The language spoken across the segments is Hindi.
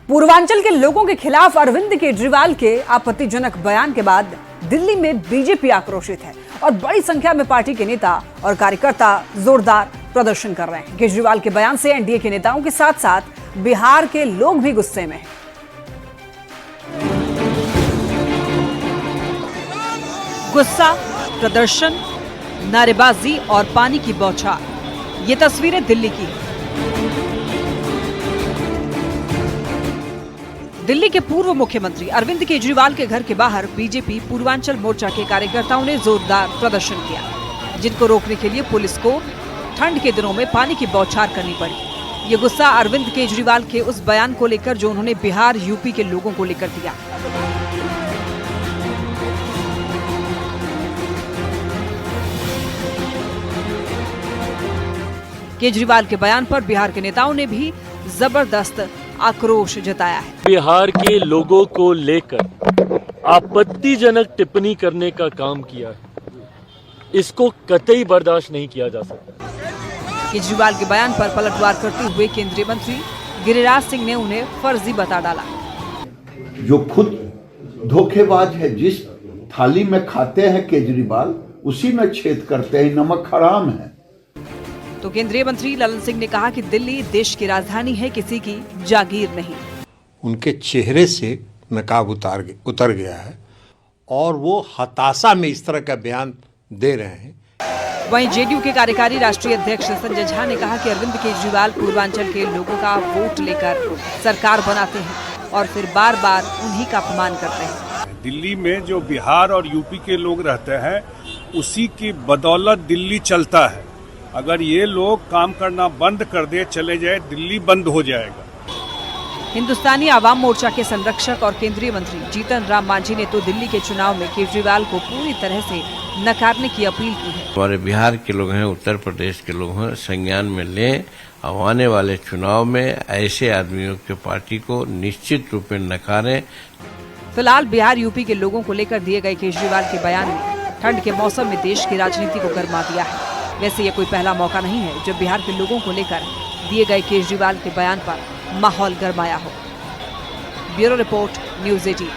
पूर्वांचल के लोगों के खिलाफ अरविंद केजरीवाल के आपत्तिजनक बयान के बाद दिल्ली में बीजेपी आक्रोशित है और बड़ी संख्या में पार्टी के नेता और कार्यकर्ता जोरदार प्रदर्शन कर रहे हैं। केजरीवाल के बयान से एनडीए के नेताओं के साथ साथ बिहार के लोग भी गुस्से में हैं। गुस्सा, प्रदर्शन, नारेबाजी और पानी की बौछार, ये तस्वीरें दिल्ली की हैं। दिल्ली के पूर्व मुख्यमंत्री अरविंद केजरीवाल के घर के बाहर बीजेपी पूर्वांचल मोर्चा के कार्यकर्ताओं ने जोरदार प्रदर्शन किया, जिनको रोकने के लिए पुलिस को ठंड के दिनों में पानी की बौछार करनी पड़ी। ये गुस्सा अरविंद केजरीवाल के उस बयान को लेकर जो उन्होंने बिहार यूपी के लोगों को लेकर दिया। केजरीवाल के बयान पर बिहार के नेताओं ने भी जबरदस्त आक्रोश जताया है। बिहार के लोगों को लेकर आपत्तिजनक टिप्पणी करने का काम किया है, इसको कतई बर्दाश्त नहीं किया जा सकता। केजरीवाल के बयान पर पलटवार करते हुए केंद्रीय मंत्री गिरिराज सिंह ने उन्हें फर्जी बता डाला। जो खुद धोखेबाज है, जिस थाली में खाते हैं केजरीवाल उसी में छेद करते हैं, नमक हराम है। तो केंद्रीय मंत्री ललन सिंह ने कहा कि दिल्ली देश की राजधानी है, किसी की जागीर नहीं। उनके चेहरे से नकाब उतर गया है और वो हताशा में इस तरह का बयान दे रहे हैं। वहीं जेडीयू के कार्यकारी राष्ट्रीय अध्यक्ष संजय झा ने कहा कि अरविंद केजरीवाल पूर्वांचल के लोगों का वोट लेकर सरकार बनाते हैं और फिर बार बार उन्हीं का अपमान करते हैं। दिल्ली में जो बिहार और यूपी के लोग रहते हैं उसी की बदौलत दिल्ली चलता है। अगर ये लोग काम करना बंद कर दे, चले जाए, दिल्ली बंद हो जाएगा। हिंदुस्तानी आवाम मोर्चा के संरक्षक और केंद्रीय मंत्री जीतन राम मांझी ने तो दिल्ली के चुनाव में केजरीवाल को पूरी तरह से नकारने की अपील की है। हमारे बिहार के लोग हैं, उत्तर प्रदेश के लोग हैं, संज्ञान में लें। आने वाले चुनाव में ऐसे आदमियों के पार्टी को निश्चित रूप में नकारें। फिलहाल बिहार यूपी के लोगों को लेकर दिए गए केजरीवाल के बयान ने ठंड के मौसम में देश की राजनीति को गर्मा दिया है। वैसे ये कोई पहला मौका नहीं है जब बिहार के लोगों को लेकर दिए गए केजरीवाल के बयान पर माहौल गरमाया हो। Bureau report, news 18।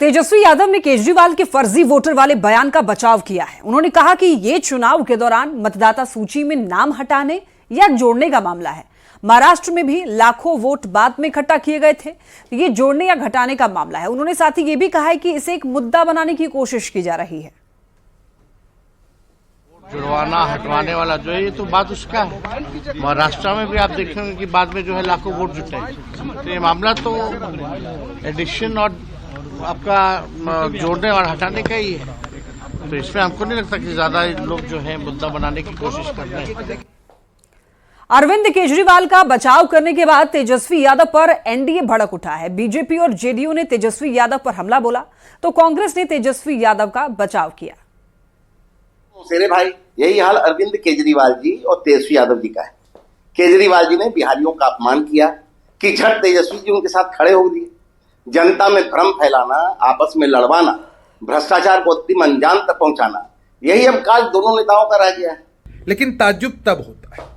Tejashwi Yadav ने केजरीवाल के फर्जी वोटर वाले बयान का बचाव किया है। उन्होंने कहा कि ये चुनाव के दौरान मतदाता सूची में नाम हटाने या जोड़ने का मामला है। महाराष्ट्र में भी लाखों वोट बाद में इकट्ठा किए गए थे, ये जोड़ने या घटाने का मामला है। उन्होंने साथ ही ये भी कहा है कि इसे एक मुद्दा बनाने की कोशिश की जा रही है। जुड़वाना हटवाने वाला जो है, ये तो बात उसका है। महाराष्ट्र में भी आप देखेंगे कि बाद में जो है लाखों वोट जुटे, तो ये मामला तो एडिशन और आपका जोड़ने और हटाने का ही है। तो इसमें हमको नहीं लगता कि ज्यादा लोग जो है मुद्दा बनाने की कोशिश कर रहे हैं। अरविंद केजरीवाल का बचाव करने के बाद तेजस्वी यादव पर एनडीए भड़क उठा है। बीजेपी और जेडीयू ने तेजस्वी यादव पर हमला बोला तो कांग्रेस ने तेजस्वी यादव का बचाव किया। मेरे भाई, यही हाल अरविंद केजरीवाल जी और तेजस्वी यादव जी का है। केजरीवाल जी ने बिहारियों का अपमान किया कि झट तेजस्वी जी उनके साथ खड़े हो दिए। जनता में भ्रम फैलाना, आपस में लड़वाना, भ्रष्टाचार को अंतिम अंजाम तक पहुंचाना, यही अब काज दोनों नेताओं का रह गया है। लेकिन ताज्जुब तब होता है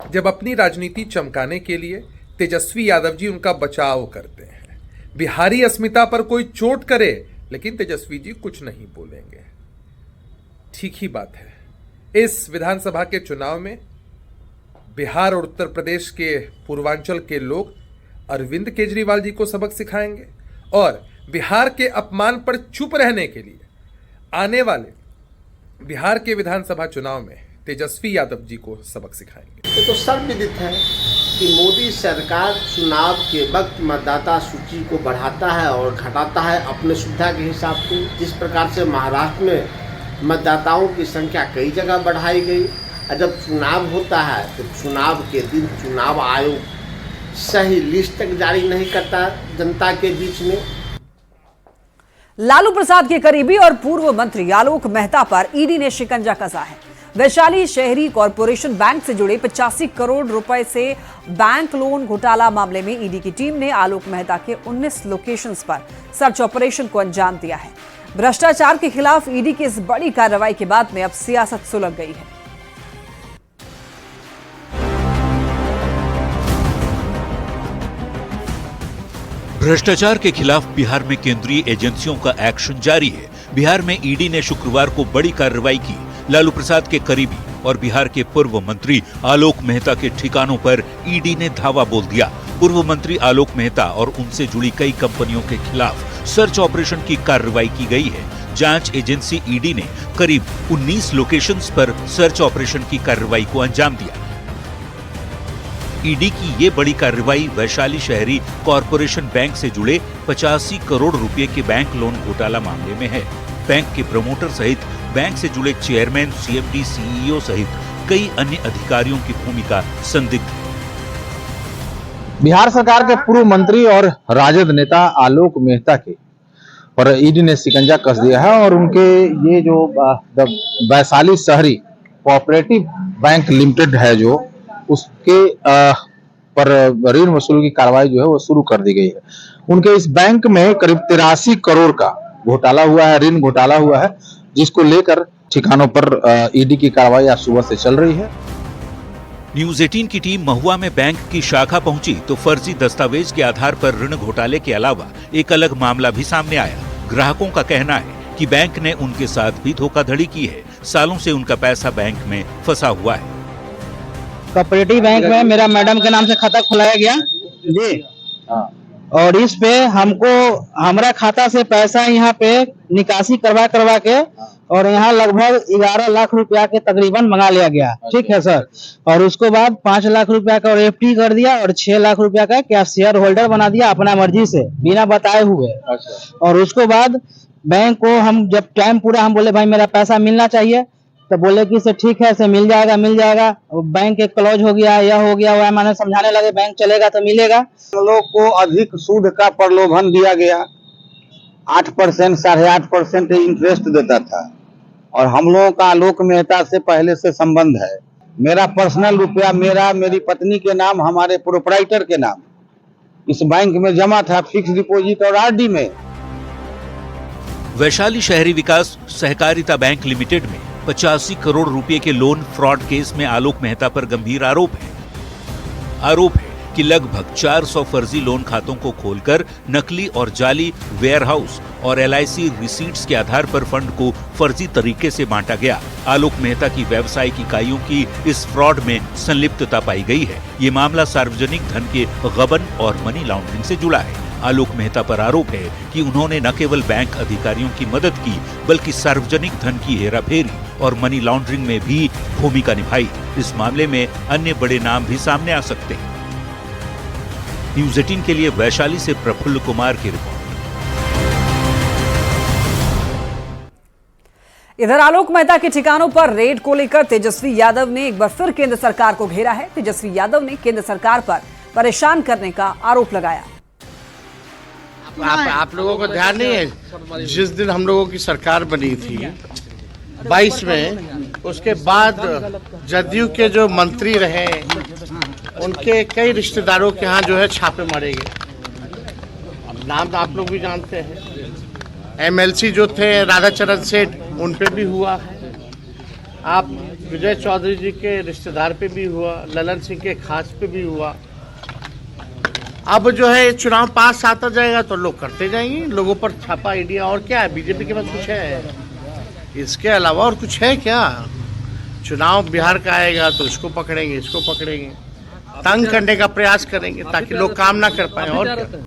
जब अपनी राजनीति चमकाने के लिए तेजस्वी यादव जी उनका बचाव करते हैं। बिहारी अस्मिता पर कोई चोट करे लेकिन तेजस्वी जी कुछ नहीं बोलेंगे। ठीक ही बात है। इस विधानसभा के चुनाव में बिहार और उत्तर प्रदेश के पूर्वांचल के लोग अरविंद केजरीवाल जी को सबक सिखाएंगे और बिहार के अपमान पर चुप रहने के लिए आने वाले बिहार के विधानसभा चुनाव में तेजस्वी यादव जी को सबक सिखाएंगे। ये तो सर्वविदित है कि मोदी सरकार चुनाव के वक्त मतदाता सूची को बढ़ाता है और घटाता है अपने सुविधा के हिसाब से। जिस प्रकार से महाराष्ट्र में मतदाताओं की संख्या कई जगह बढ़ाई गई, और जब चुनाव होता है तो चुनाव के दिन चुनाव आयोग सही लिस्ट तक जारी नहीं करता जनता के बीच में। लालू प्रसाद के करीबी और पूर्व मंत्री आलोक मेहता पर ईडी ने शिकंजा कसा है। वैशाली शहरी कॉरपोरेशन बैंक से जुड़े 85 करोड़ रुपए से बैंक लोन घोटाला मामले में ईडी की टीम ने आलोक मेहता के 19 लोकेशंस पर सर्च ऑपरेशन को अंजाम दिया है। भ्रष्टाचार के खिलाफ ईडी की इस बड़ी कार्रवाई के बाद में अब सियासत सुलग गई है। भ्रष्टाचार के खिलाफ बिहार में केंद्रीय एजेंसियों का एक्शन जारी है। बिहार में ईडी ने शुक्रवार को बड़ी कार्रवाई की। लालू प्रसाद के करीबी और बिहार के पूर्व मंत्री आलोक मेहता के ठिकानों पर ईडी ने धावा बोल दिया। पूर्व मंत्री आलोक मेहता और उनसे जुड़ी कई कंपनियों के खिलाफ सर्च ऑपरेशन की कार्रवाई की गई है। जांच एजेंसी ईडी ने करीब 19 लोकेशंस पर सर्च ऑपरेशन की कार्रवाई को अंजाम दिया। ईडी की ये बड़ी कार्रवाई वैशाली शहरी कॉरपोरेशन बैंक से जुड़े 85 करोड़ रुपए के बैंक लोन घोटाला मामले में है। बैंक के प्रमोटर सहित बैंक से जुड़े चेयरमैन, सीएमडी, सीईओ सहित कई अन्य अधिकारियों की भूमिका संदिग्ध है। बिहार सरकार के पूर्व मंत्री और राजद नेता आलोक मेहता के पर ईडी ने शिकंजा कस दिया है और उनके ये जो वैशाली शहरी कोऑपरेटिव बैंक लिमिटेड है जो उसके पर ऋण वसूली की कार्रवाई जो है वो शुरू कर दी गई है। उनके इस बैंक में करीब 83 करोड़ का घोटाला हुआ है, ऋण घोटाला हुआ है, जिसको लेकर ठिकानों पर ईडी की कार्रवाई आज सुबह से चल रही है। न्यूज 18 की टीम महुआ में बैंक की शाखा पहुंची तो फर्जी दस्तावेज के आधार पर ऋण घोटाले के अलावा एक अलग मामला भी सामने आया। ग्राहकों का कहना है कि बैंक ने उनके साथ भी धोखाधड़ी की है। सालों से उनका पैसा बैंक में फंसा हुआ है। कोऑपरेटिव बैंक में मेरा मैडम के नाम से खाता खुलाया गया जी, और इस पे हमको हमारा खाता से पैसा यहाँ पे निकासी करवा के और यहाँ लगभग 11 लाख रुपया के तकरीबन मंगा लिया गया। ठीक है सर। और उसके बाद 5 लाख रुपया का एफडी कर दिया और 6 लाख रुपया का कैश शेयर होल्डर बना दिया अपना मर्जी से बिना बताए हुए। और उसके बाद बैंक को हम जब टाइम पूरा हम बोले भाई मेरा पैसा मिलना चाहिए तो बोले कि से ठीक है से मिल जाएगा। बैंक एक क्लोज हो गया, यह हो गया, वह माने समझाने लगे बैंक चलेगा तो मिलेगा। लोग को अधिक सूद का प्रलोभन दिया गया। 8%, 8.5% इंटरेस्ट देता था और हम लोगों का आलोक मेहता से पहले से संबंध है। मेरा पर्सनल रुपया मेरी पत्नी के नाम, हमारे प्रोपराइटर के नाम इस बैंक में जमा था, फिक्स डिपॉजिट और आरडी में। वैशाली शहरी विकास सहकारिता बैंक लिमिटेड में 85 करोड़ रुपए के लोन फ्रॉड केस में आलोक मेहता पर गंभीर आरोप है कि लगभग 400 फर्जी लोन खातों को खोलकर नकली और जाली वेयरहाउस और LIC रिसीट्स के आधार पर फंड को फर्जी तरीके से बांटा गया। आलोक मेहता की व्यावसायिक इकाइयों की इस फ्रॉड में संलिप्तता पाई गई है। ये मामला सार्वजनिक धन के गबन और मनी लॉन्ड्रिंग से जुड़ा है। आलोक मेहता पर आरोप है कि उन्होंने न केवल बैंक अधिकारियों की मदद की बल्कि सार्वजनिक धन की हेराफेरी और मनी लॉन्ड्रिंग में भी भूमिका निभाई। इस मामले में अन्य बड़े नाम भी सामने आ सकते हैं। न्यूज 18 के लिए वैशाली से प्रफुल्ल कुमार की रिपोर्ट। इधर आलोक मेहता के ठिकानों पर रेड को लेकर तेजस्वी यादव ने एक बार फिर केंद्र सरकार को घेरा है। तेजस्वी यादव ने केंद्र सरकार पर परेशान करने का आरोप लगाया। आप लोगों को ध्यान नहीं है, जिस दिन हम लोगों की सरकार बनी थी 22 में, उसके बाद जदयू के जो मंत्री रहे उनके कई रिश्तेदारों के यहाँ जो है छापे मारे गए। अब नाम तो आप लोग भी जानते हैं। MLC जो थे राधाचरण सेठ, उन पे भी हुआ है। आप विजय चौधरी जी के रिश्तेदार पे भी हुआ, ललन सिंह के खास पे भी हुआ। अब जो है चुनाव पास आता जाएगा तो लोग करते जाएंगे, लोगों पर छापा ईडी। और क्या है, बीजेपी के पास कुछ है इसके अलावा और कुछ है क्या? चुनाव बिहार का आएगा तो इसको पकड़ेंगे, इसको पकड़ेंगे, तंग करने का प्रयास करेंगे ताकि लोग काम ना कर पाए। और क्या?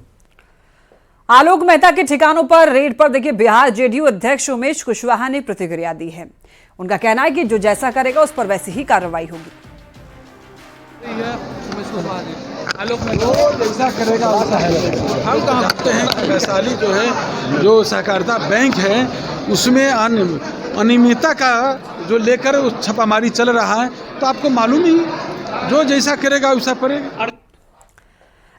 आलोक मेहता के ठिकानों पर रेड पर देखिए बिहार जेडीयू अध्यक्ष उमेश कुशवाहा ने प्रतिक्रिया दी है। उनका कहना है कि जो जैसा करेगा उस पर वैसी ही कार्रवाई होगी। आलोक जैसा करेगा वैसा है। हम कहते हैं कि वैशाली जो है जो सहकारिता बैंक है उसमें अनियमितता का जो लेकर छापामारी चल रहा है, तो आपको मालूम ही जो जैसा करेगा वैसा पड़ेगा।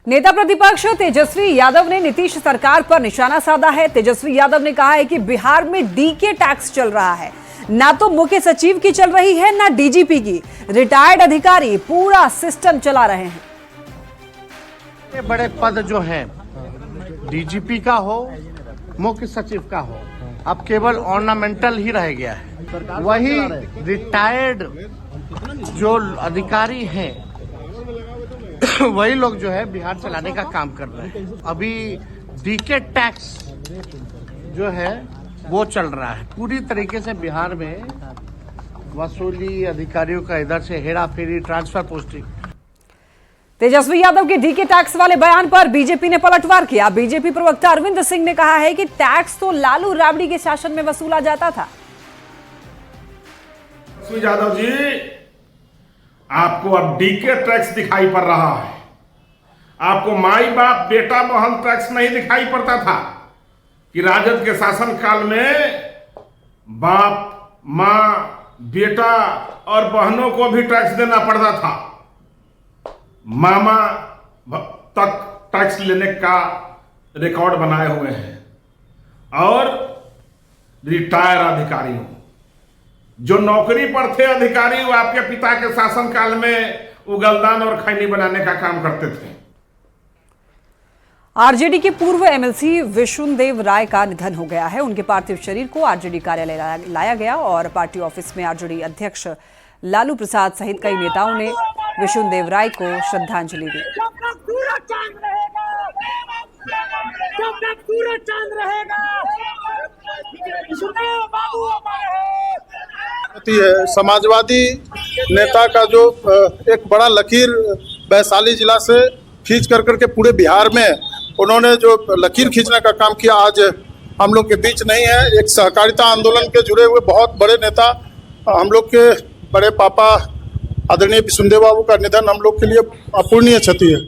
नेता प्रतिपक्ष तेजस्वी यादव ने नीतीश सरकार पर निशाना साधा है। तेजस्वी यादव ने कहा है कि बिहार में डीके टैक्स चल रहा है, ना तो मुख्य सचिव की चल रही है ना डीजीपी की। रिटायर्ड अधिकारी पूरा सिस्टम चला रहे हैं। ये बड़े पद जो हैं डीजीपी का हो, मुख्य सचिव का हो, अब केवल ऑर्नामेंटल ही रह गया है। वही रिटायर्ड जो अधिकारी हैं वही लोग जो है बिहार चलाने का काम कर रहे हैं। अभी डीके टैक्स जो है वो चल रहा है पूरी तरीके से बिहार में, वसूली, अधिकारियों का इधर से हेरा फेरी, ट्रांसफर पोस्टिंग। तेजस्वी यादव के डीके टैक्स वाले बयान पर बीजेपी ने पलटवार किया। बीजेपी प्रवक्ता अरविंद सिंह ने कहा है कि टैक्स तो लालू राबड़ी के शासन में वसूला जाता था। तेजस्वी यादव जी, आपको अब डीके टैक्स दिखाई पड़ रहा है। आपको माई बाप बेटा बहन टैक्स नहीं दिखाई पड़ता था कि राजद के शासन काल में बाप, मां, बेटा और बहनों को भी टैक्स देना पड़ता था। मामा तक टैक्स लेने का रिकॉर्ड बनाए हुए हैं। और रिटायर अधिकारियों, जो नौकरी पर थे अधिकारी, वो आपके पिता के शासनकाल में उगलदान और खैनी बनाने का काम करते थे। आरजेडी के पूर्व एमएलसी विशुनदेव राय का निधन हो गया है। उनके पार्थिव शरीर को आरजेडी कार्यालय लाया गया और पार्टी ऑफिस में आरजेडी अध्यक्ष लालू प्रसाद सहित कई नेताओं ने विशुनदेव राय को श्रद्धांजलि दी। समाजवादी नेता का जो एक बड़ा लकीर वैशाली जिला से खींच कर करके पूरे बिहार में उन्होंने जो लकीर खींचने का काम किया, आज हम लोग के बीच नहीं है। एक सहकारिता आंदोलन के जुड़े हुए बहुत बड़े नेता, हम लोग के बड़े पापा आदरणीय विशुनदेव बाबू का निधन हम लोग के लिए अपूरणीय क्षति है।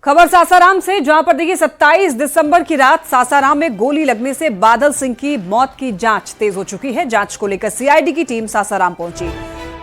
खबर सासाराम से, जहां पर देखिए 27 दिसंबर की रात सासाराम में गोली लगने से बादल सिंह की मौत की जांच तेज हो चुकी है। जांच को लेकर सीआईडी की टीम सासाराम पहुंची।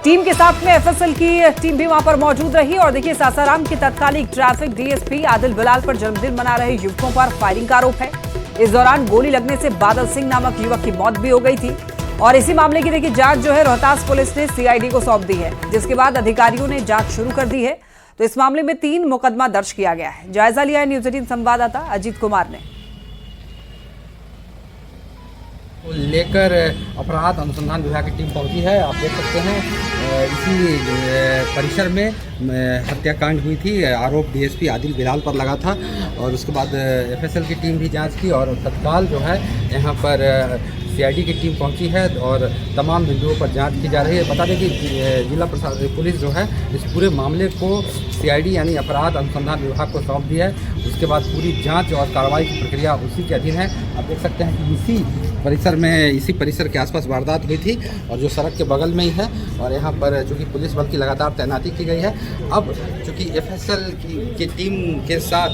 टीम के साथ में एफएसएल की टीम भी वहां पर मौजूद रही और देखिए सासाराम के तत्कालीन ट्रैफिक डीएसपी आदिल बिलाल पर जन्मदिन मना रहे युवकों पर फायरिंग का आरोप है। इस दौरान गोली लगने से बादल सिंह नामक युवक की मौत भी हो गई थी और इसी मामले की देखिए जांच जो है रोहतास पुलिस ने सीआईडी को सौंप दी है, जिसके बाद अधिकारियों ने जांच शुरू कर दी है। तो इस मामले में 3 मुकदमा दर्ज किया गया है। जायजा लिया है न्यूज 18 संवाददाता अजीत कुमार ने। लेकर अपराध अनुसंधान विभाग की टीम पहुंची है। आप देख सकते हैं इसी परिसर में हत्याकांड हुई थी। आरोप डीएसपी आदिल बिलाल पर लगा था और उसके बाद एफएसएल की टीम भी जांच की और तत्काल जो है यहाँ पर सीआईडी की टीम पहुंची है और तमाम बिंदुओं पर जांच की जा रही है। बता दें कि जिला प्रशासन पुलिस जो है इस पूरे मामले को सीआईडी यानी अपराध अनुसंधान विभाग को सौंप दी है। उसके बाद पूरी जांच और कार्रवाई की प्रक्रिया उसी के अधीन है। आप देख सकते हैं कि इसी परिसर के आसपास वारदात हुई थी और जो सड़क के बगल में ही है और यहाँ पर चूँकि पुलिस बल की लगातार तैनाती की गई है। अब चूँकि एफएसएल की टीम के साथ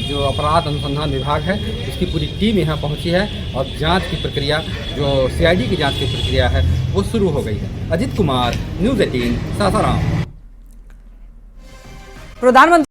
जो अपराध अनुसंधान विभाग है उसकी पूरी टीम यहाँ पहुँची है और जांच की प्रक्रिया, जो सीआईडी की जांच की प्रक्रिया है वो शुरू हो गई है। अजीत कुमार, न्यूज 18 सासाराम। प्रधानमंत्री